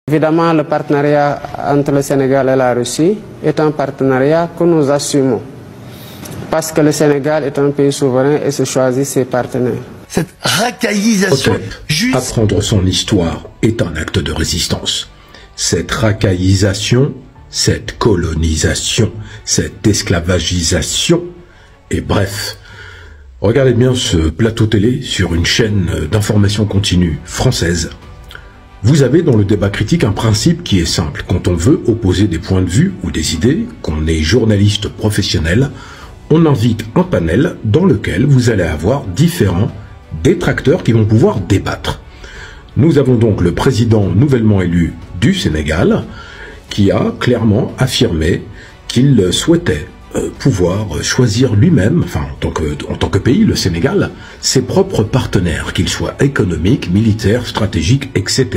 Évidemment, le partenariat entre le Sénégal et la Russie est un partenariat que nous assumons. Parce que le Sénégal est un pays souverain et se choisit ses partenaires. Cette racaillisation... Apprendre son histoire est un acte de résistance. Cette racaillisation, cette colonisation, cette esclavagisation, et bref... Regardez bien ce plateau télé sur une chaîne d'information continue française. Vous avez dans le débat critique un principe qui est simple. Quand on veut opposer des points de vue ou des idées, qu'on est journaliste professionnel, on invite un panel dans lequel vous allez avoir différents détracteurs qui vont pouvoir débattre. Nous avons donc le président nouvellement élu du Sénégal qui a clairement affirmé qu'il souhaitait pouvoir choisir lui-même, enfin en tant que pays, le Sénégal, ses propres partenaires, qu'ils soient économiques, militaires, stratégiques, etc.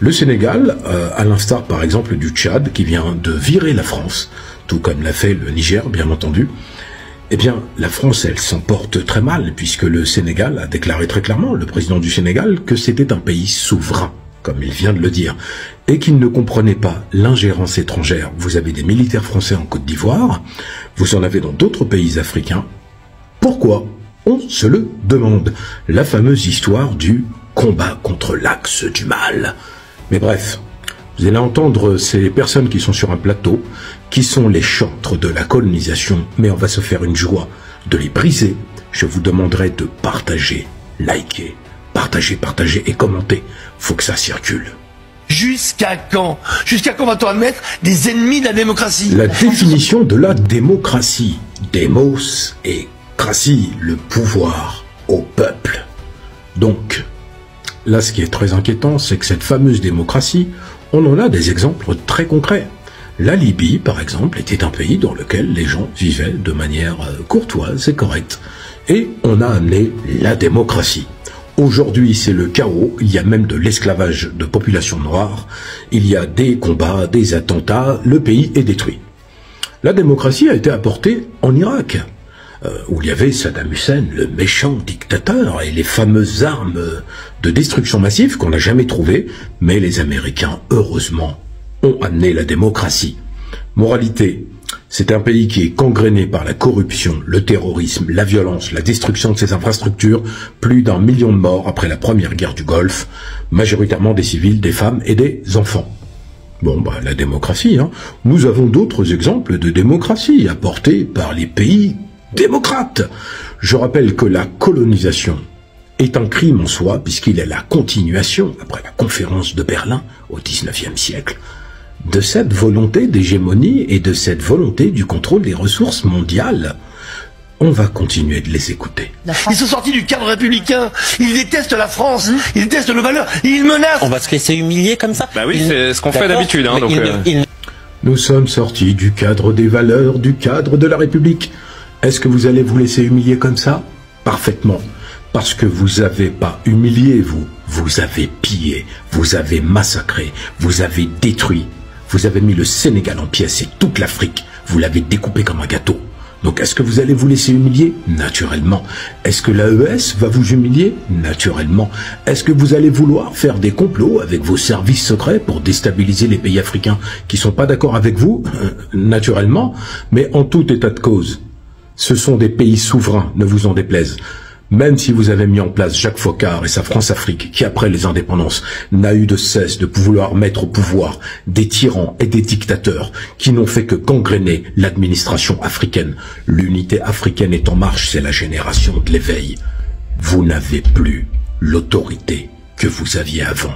Le Sénégal, à l'instar par exemple du Tchad, qui vient de virer la France, tout comme l'a fait le Niger, bien entendu, eh bien, la France, elle s'en porte très mal, puisque le Sénégal a déclaré très clairement, le président du Sénégal, que c'était un pays souverain, comme il vient de le dire, et qu'il ne comprenait pas l'ingérence étrangère. Vous avez des militaires français en Côte d'Ivoire, vous en avez dans d'autres pays africains. Pourquoi? On se le demande. La fameuse histoire du combat contre l'axe du mal. Mais bref, vous allez entendre ces personnes qui sont sur un plateau, qui sont les chantres de la colonisation, mais on va se faire une joie de les briser. Je vous demanderai de partager, liker, partager et commenter. Faut que ça circule. Jusqu'à quand? Jusqu'à quand va-t-on admettre des ennemis de la démocratie? La définition de la démocratie. Démos et cratie, le pouvoir au peuple. Donc, là ce qui est très inquiétant, c'est que cette fameuse démocratie, on en a des exemples très concrets. La Libye, par exemple, était un pays dans lequel les gens vivaient de manière courtoise et correcte. Et on a amené la démocratie. Aujourd'hui, c'est le chaos, il y a même de l'esclavage de populations noires, il y a des combats, des attentats, le pays est détruit. La démocratie a été apportée en Irak, où il y avait Saddam Hussein, le méchant dictateur, et les fameuses armes de destruction massive qu'on n'a jamais trouvées, mais les Américains, heureusement, ont amené la démocratie. Moralité, c'est un pays qui est gangréné par la corruption, le terrorisme, la violence, la destruction de ses infrastructures, plus d'1 million de morts après la première guerre du Golfe, majoritairement des civils, des femmes et des enfants. Bon, bah, la démocratie, hein. Nous avons d'autres exemples de démocratie apportés par les pays démocrates. Je rappelle que la colonisation est un crime en soi, puisqu'il est la continuation, après la conférence de Berlin au XIXe siècle, de cette volonté d'hégémonie et de cette volonté du contrôle des ressources mondiales. On va continuer de les écouter. Ils sont sortis du cadre républicain, ils détestent la France, ils détestent nos valeurs, et ils menacent. On va se laisser humilier comme ça? Bah oui, c'est ce qu'on fait d'habitude. Hein, Nous sommes sortis du cadre des valeurs, du cadre de la République. Est-ce que vous allez vous laisser humilier comme ça? Parfaitement. Parce que vous n'avez pas humilié, vous avez pillé, vous avez massacré, vous avez détruit. Vous avez mis le Sénégal en pièces et toute l'Afrique, vous l'avez découpé comme un gâteau. Donc est-ce que vous allez vous laisser humilier? Naturellement. Est-ce que l'AES va vous humilier? Naturellement. Est-ce que vous allez vouloir faire des complots avec vos services secrets pour déstabiliser les pays africains qui sont pas d'accord avec vous? Naturellement. Mais en tout état de cause, ce sont des pays souverains, ne vous en déplaise. Même si vous avez mis en place Jacques Foccart et sa France-Afrique, qui après les indépendances n'a eu de cesse de vouloir mettre au pouvoir des tyrans et des dictateurs qui n'ont fait que gangréner l'administration africaine. L'unité africaine est en marche, c'est la génération de l'éveil. Vous n'avez plus l'autorité que vous aviez avant.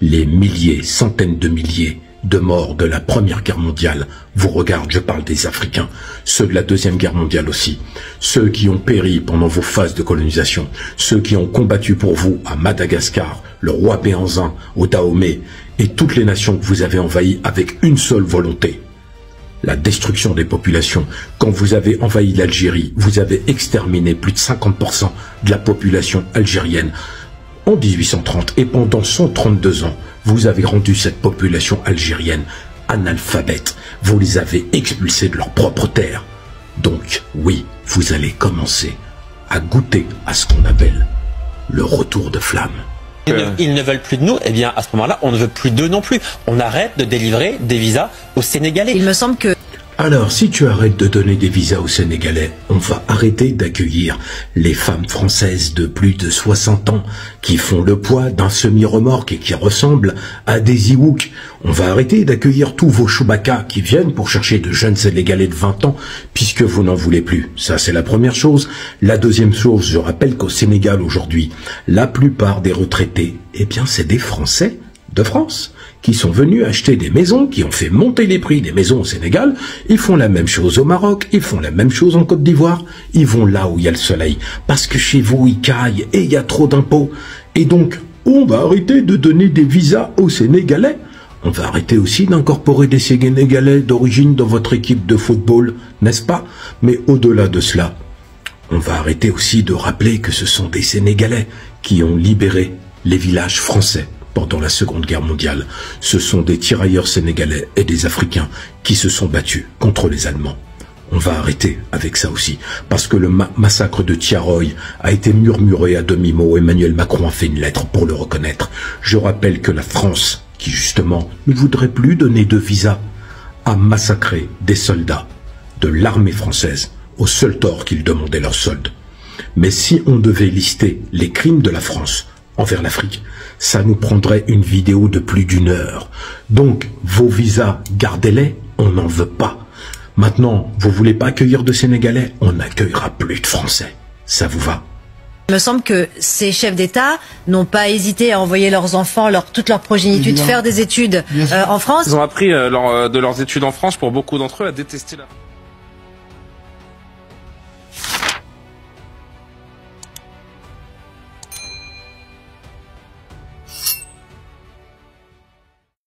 Les milliers, centaines de milliers de morts de la Première Guerre mondiale vous regardent, je parle des Africains, ceux de la Deuxième Guerre mondiale aussi, ceux qui ont péri pendant vos phases de colonisation, ceux qui ont combattu pour vous à Madagascar, le roi Béhanzin, au Dahomey, et toutes les nations que vous avez envahies avec une seule volonté, la destruction des populations. Quand vous avez envahi l'Algérie, vous avez exterminé plus de 50% de la population algérienne. En 1830 et pendant 132 ans, vous avez rendu cette population algérienne analphabète. Vous les avez expulsés de leur propre terre. Donc, oui, vous allez commencer à goûter à ce qu'on appelle le retour de flamme. Ils ne veulent plus de nous, eh bien à ce moment-là, on ne veut plus d'eux non plus. On arrête de délivrer des visas aux Sénégalais. Il me semble que... Alors, si tu arrêtes de donner des visas aux Sénégalais, on va arrêter d'accueillir les femmes françaises de plus de 60 ans qui font le poids d'un semi-remorque et qui ressemblent à des Iwouks. On va arrêter d'accueillir tous vos Chewbacca qui viennent pour chercher de jeunes Sénégalais de 20 ans puisque vous n'en voulez plus. Ça, c'est la première chose. La deuxième chose, je rappelle qu'au Sénégal aujourd'hui, la plupart des retraités, eh bien, c'est des Français de France qui sont venus acheter des maisons, qui ont fait monter les prix des maisons au Sénégal. Ils font la même chose au Maroc, ils font la même chose en Côte d'Ivoire. Ils vont là où il y a le soleil, parce que chez vous, il caille et il y a trop d'impôts. Et donc, on va arrêter de donner des visas aux Sénégalais. On va arrêter aussi d'incorporer des Sénégalais d'origine dans votre équipe de football, n'est-ce pas? Mais au-delà de cela, on va arrêter aussi de rappeler que ce sont des Sénégalais qui ont libéré les villages français pendant la Seconde Guerre mondiale. Ce sont des tirailleurs sénégalais et des Africains qui se sont battus contre les Allemands. On va arrêter avec ça aussi, parce que le massacre de Tiaroy a été murmuré à demi-mot. Emmanuel Macron a fait une lettre pour le reconnaître. Je rappelle que la France, qui justement ne voudrait plus donner de visa, a massacré des soldats de l'armée française au seul tort qu'ils demandaient leur solde. Mais si on devait lister les crimes de la France envers l'Afrique, ça nous prendrait une vidéo de plus d'1 heure. Donc, vos visas, gardez-les, on n'en veut pas. Maintenant, vous voulez pas accueillir de Sénégalais, on n'accueillera plus de Français. Ça vous va? Il me semble que ces chefs d'État n'ont pas hésité à envoyer leurs enfants, toute leur progéniture, faire des études en France. Ils ont appris de leurs études en France, pour beaucoup d'entre eux, à détester la France.